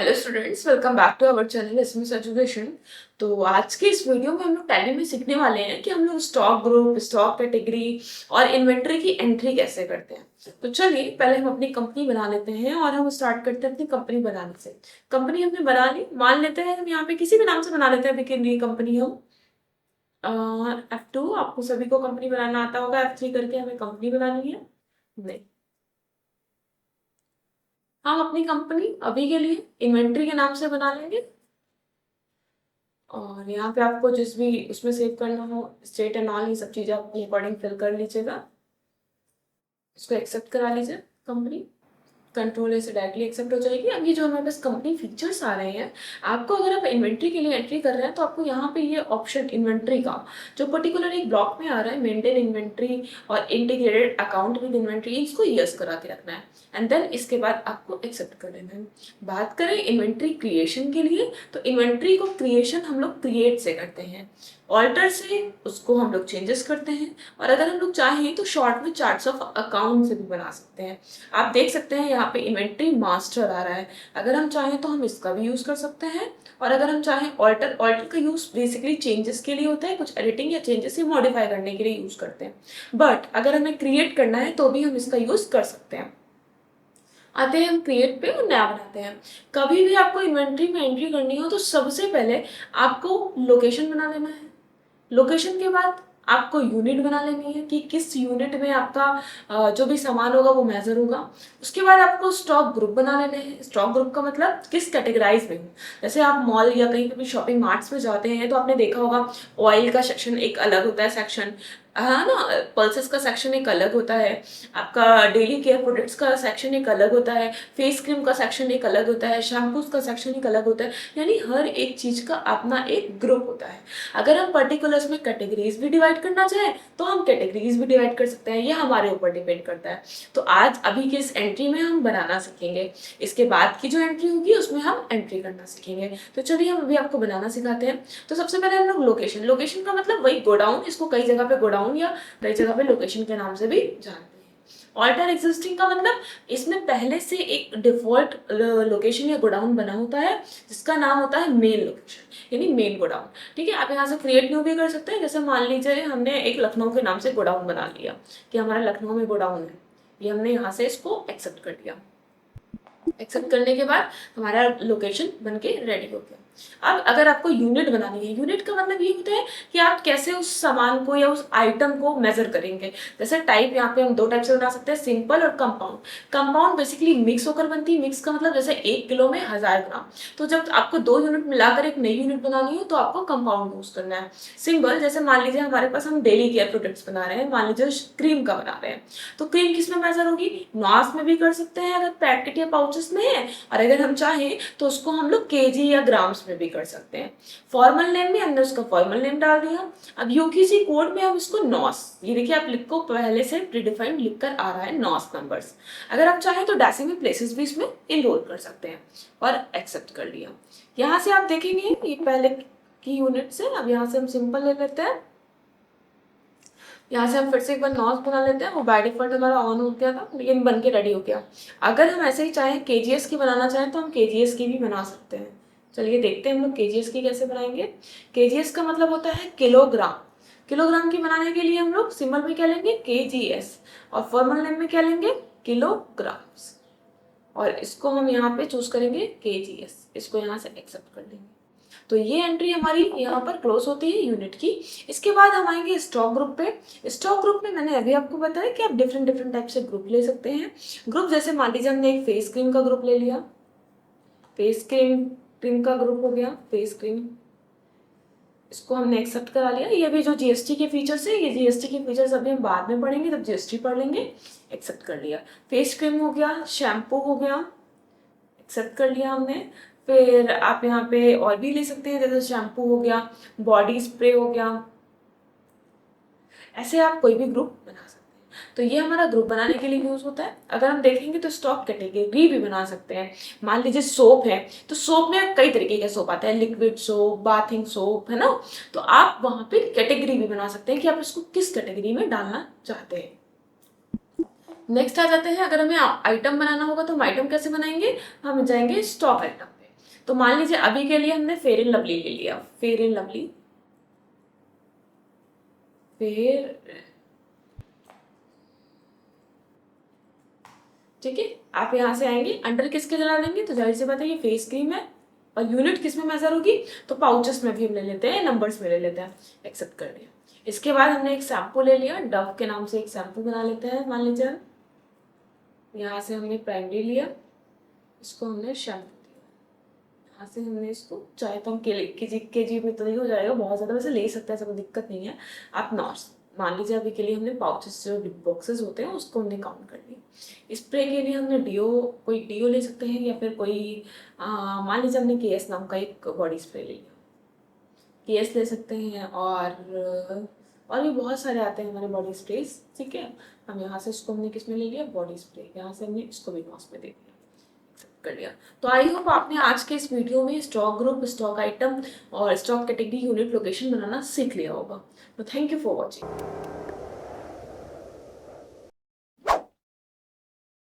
Hello students, welcome back to our channel SMS education. तो आज के इस वीडियो में हम लोग टैली में सीखने वाले हैं कि हम लोग स्टॉक ग्रुप, स्टॉक कैटेगरी और इन्वेंट्री की एंट्री कैसे करते हैं। तो चलिए पहले हम अपनी कंपनी बना लेते हैं और हम स्टार्ट करते हैं अपनी कंपनी बनाने से। कंपनी हमने बना ली, मान लेते हैं हम यहाँ पे किसी भी नाम से बना लेते हैं। लेकिन ये कंपनी हम F2, आपको सभी को कंपनी बनाना आता होगा। F3 करके हमें कंपनी बनानी है। नहीं, हम अपनी कंपनी अभी के लिए इन्वेंट्री के नाम से बना लेंगे। और यहाँ पे आपको जिस भी उसमें सेव करना हो, स्टेट एंड ऑल, ये सब चीज़ें आप अपने अकॉर्डिंग फिल कर लीजिएगा। इसको एक्सेप्ट करा लीजिए। कंपनी कंट्रोल से डायरेक्टली एक्सेप्ट हो जाएगी। अब ये जो हमारे पास कंपनी फीचर्स आ रहे हैं, आपको अगर आप इन्वेंट्री के लिए एंट्री कर रहे हैं तो आपको यहाँ पे ये ऑप्शन इन्वेंट्री का जो पर्टिकुलर एक ब्लॉक में आ रहा है, मेंटेन इन्वेंट्री और इंटीग्रेटेड अकाउंट विद इन्वेंट्री, इसको यस करा के रखना है एंड देन इसके बाद आपको एक्सेप्ट कर लेना है। बात करें इन्वेंट्री क्रिएशन के लिए, तो इन्वेंट्री को क्रिएशन हम लोग क्रिएट से करते हैं, ऑल्टर से उसको हम लोग चेंजेस करते हैं, और अगर हम लोग चाहें तो शॉर्ट में चार्ट्स ऑफ अकाउंट से भी बना सकते हैं। आप देख सकते हैं यहाँ पे इन्वेंट्री मास्टर आ रहा है। अगर हम चाहें तो हम इसका भी यूज़ कर सकते हैं, और अगर हम चाहें ऑल्टर का यूज़ बेसिकली चेंजेस के लिए होता है, कुछ एडिटिंग या चेंजेस ही मॉडिफाई करने के लिए यूज़ करते हैं। बट अगर हमें क्रिएट करना है तो भी हम इसका यूज़ कर सकते हैं। आते हैं हम क्रिएट पे और नया बनाते हैं। कभी भी आपको इन्वेंट्री में एंट्री करनी हो तो सबसे पहले आपको लोकेशन बना लेना है। लोकेशन के बाद आपको यूनिट बना लेनी है कि किस यूनिट में आपका जो भी सामान होगा वो मेजर होगा। उसके बाद आपको स्टॉक ग्रुप बना लेने हैं। स्टॉक ग्रुप का मतलब किस कैटेगराइज में हो। जैसे आप मॉल या कहीं पे भी शॉपिंग मार्ट्स में जाते हैं तो आपने देखा होगा ऑयल का सेक्शन एक अलग होता है, सेक्शन है ना, पल्सेस का सेक्शन एक अलग होता है, आपका डेली केयर प्रोडक्ट्स का सेक्शन एक अलग होता है, फेस क्रीम का सेक्शन एक अलग होता है, शैम्पूज का सेक्शन एक अलग होता है। यानी हर एक चीज़ का अपना एक ग्रुप होता है। अगर हम पर्टिकुलर्स में कैटेगरीज भी डिवाइड करना चाहें तो हम कैटेगरीज भी डिवाइड कर सकते हैं, ये हमारे ऊपर डिपेंड करता है। तो आज अभी के इस एंट्री में हम बनाना सीखेंगे, इसके बाद की जो एंट्री होगी उसमें हम एंट्री करना सीखेंगे। तो चलिए हम अभी आपको बनाना सिखाते हैं। तो सबसे पहले हम लोग लोकेशन का मतलब वही गोडाउन, इसको कई जगह पे गोडाउन या कई जगह पे लोकेशन के नाम से भी जानते हैं। ऑल्टर एग्जिस्टिंग का मतलब इसमें पहले से एक डिफॉल्ट लोकेशन या गोडाउन बना होता है जिसका नाम होता है मेन लोकेशन, यानी मेन गोडाउन। ठीक है, आप यहाँ से क्रिएट न्यू भी कर सकते हैं। जैसे मान लीजिए हमने एक लखनऊ के नाम से गोडाउन बना लिया कि हमारा लखनऊ में गोडाउन है, ये हमने यहाँ से इसको एक्सेप्ट कर दिया। एक्सेप्ट करने के बाद हमारा लोकेशन बन के रेडी हो गया। अब अगर आपको यूनिट बनानी है, यूनिट का मतलब ये होता है कि आप कैसे उस सामान को या उस आइटम को मेजर करेंगे। जैसे टाइप यहाँ पे हम दो टाइप से बना सकते हैं, सिंपल और कंपाउंड। कंपाउंड बेसिकली मिक्स होकर बनती है। मिक्स का मतलब जैसे 1 किलो में 1000 ग्राम। तो जब आपको दो यूनिट मिलाकर एक नई यूनिट बनानी हो तो आपको कंपाउंड यूज करना है। सिंपल जैसे मान लीजिए हमारे पास हम डेली केयर प्रोडक्ट्स बना रहे हैं, मान लीजिए क्रीम का बना रहे हैं, तो क्रीम किस में मेजर होगी, नॉस में भी कर सकते हैं अगर पैकेट या पाउचेस में है, और अगर हम चाहें तो उसको हम लोग केजी या ग्राम्स में भी कर सकते हैं। फॉर्मल नेम में हमने उसका फॉर्मल नेम डाल दिया। अब यूकेजी कोड में हम इसको नॉस, ये देखिए आप लिख को पहले से प्रीडिफाइंड लिख कर आ रहा है नॉस नंबर्स। अगर आप चाहें तो डेसिमल प्लेसेस भी इसमें इनरोल कर सकते हैं, और एक्सेप्ट कर लिया। यहाँ से आप देखेंगे ये पहले की यूनिट से, अब यहाँ से हम सिंपल ले लेते हैं। यहाँ से हम फिर से एक बार नॉस बना लेते हैं। वो बाय डिफॉल्ट हमारा ऑन हो गया था लेकिन बन के रेडी हो गया। अगर हम ऐसे ही चाहें केजीएस की बनाना चाहें तो हम केजीएस की भी बना सकते हैं। चलिए देखते हैं हम लोग केजीएस की कैसे बनाएंगे। केजीएस का मतलब होता है किलोग्राम। किलोग्राम की बनाने के लिए हम लोग सिंबल में क्या लेंगे, केजीएस, और फॉर्मल नेम में क्या लेंगे, किलोग्राम्स, और इसको हम यहाँ पे चूज करेंगे केजीएस। इसको यहाँ से एक्सेप्ट कर लेंगे। तो ये एंट्री हमारी यहाँ पर क्लोज होती है यूनिट की। इसके बाद हम आएंगे स्टॉक ग्रुप पे। स्टॉक ग्रुप में मैंने अभी आपको बताया कि आप डिफरेंट टाइप से ग्रुप ले सकते हैं। ग्रुप जैसे मान लीजिए हमने एक फेस क्रीम का ग्रुप ले लिया, फेस क्रीम का ग्रुप हो गया, फेस क्रीम, इसको हमने एक्सेप्ट करा लिया। ये भी जो जीएसटी के फीचर्स है, ये जीएसटी के फीचर्स अभी हम बाद में पढ़ेंगे, तब जीएसटी पढ़ लेंगे। एक्सेप्ट कर लिया। फेस क्रीम हो गया, शैम्पू हो गया, एक्सेप्ट कर लिया हमने। फिर आप यहाँ पे और भी ले सकते हैं, जैसे शैम्पू हो गया, बॉडी स्प्रे हो गया, ऐसे आप कोई भी ग्रुप बना सकते हैं। तो ये हमारा ग्रुप बनाने के लिए यूज होता है। अगर हम देखेंगे तो स्टॉक कैटेगरी भी बना सकते हैं। मान लीजिए सोप है, तो सोप में कई तरीके के सोप आते हैं, लिक्विड सोप, बाथिंग सोप, है ना। तो आप वहां पे कैटेगरी भी बना सकते हैं कि आप इसको किस कैटेगरी में डालना चाहते हैं। नेक्स्ट आ जाते हैं, अगर हमें आइटम बनाना होगा तो हम आइटम कैसे बनाएंगे, हम जाएंगे स्टॉक आइटम पे। तो मान लीजिए अभी के लिए हमने फेयर एंड लवली ले लिया, फेयर एंड लवली, फेयर, ठीक है। आप यहाँ से आएंगे, अंडर किसके चला देंगे, तो जाहिर सी बात है ये फेस क्रीम है, और यूनिट किस में मेजर होगी, तो पाउचेस में भी हम ले लेते हैं, नंबर्स में ले लेते हैं, एक्सेप्ट कर दिया। इसके बाद हमने एक शैम्पू ले लिया, डव के नाम से एक शैम्पू बना लेते हैं, मान लीजिए यहाँ से हमने प्राइमरी लिया, इसको हमने शैम्पू दिया, यहाँ से हमने इसको, चाहे तो हम के जी में तो नहीं हो जाएगा बहुत ज़्यादा, वैसे ले सकते हैं, ऐसा कोई दिक्कत नहीं है। आप नॉर्स मान लीजिए अभी के लिए हमने पाउचेस जो बॉक्सेस होते हैं उसको हमने काउंट कर लिया। स्प्रे के लिए हमने डीओ, कोई डीओ ले सकते हैं, या फिर कोई मान लीजिए हमने केएस नाम का एक बॉडी स्प्रे ले लिया, केएस ले सकते हैं, और भी बहुत सारे आते हैं हमारे बॉडी स्प्रेस, ठीक है। हम यहाँ से इसको हमने किस में ले लिया, बॉडी स्प्रे, यहाँ से हमने इसको भी नॉस में दे दिया, कर लिया। तो आई होप आपने आज के इस वीडियो में स्टॉक ग्रुप, स्टॉक आइटम और स्टॉक कैटेगरी, यूनिट, लोकेशन बनाना सीख लिया होगा। तो थैंक यू फॉर वॉचिंग।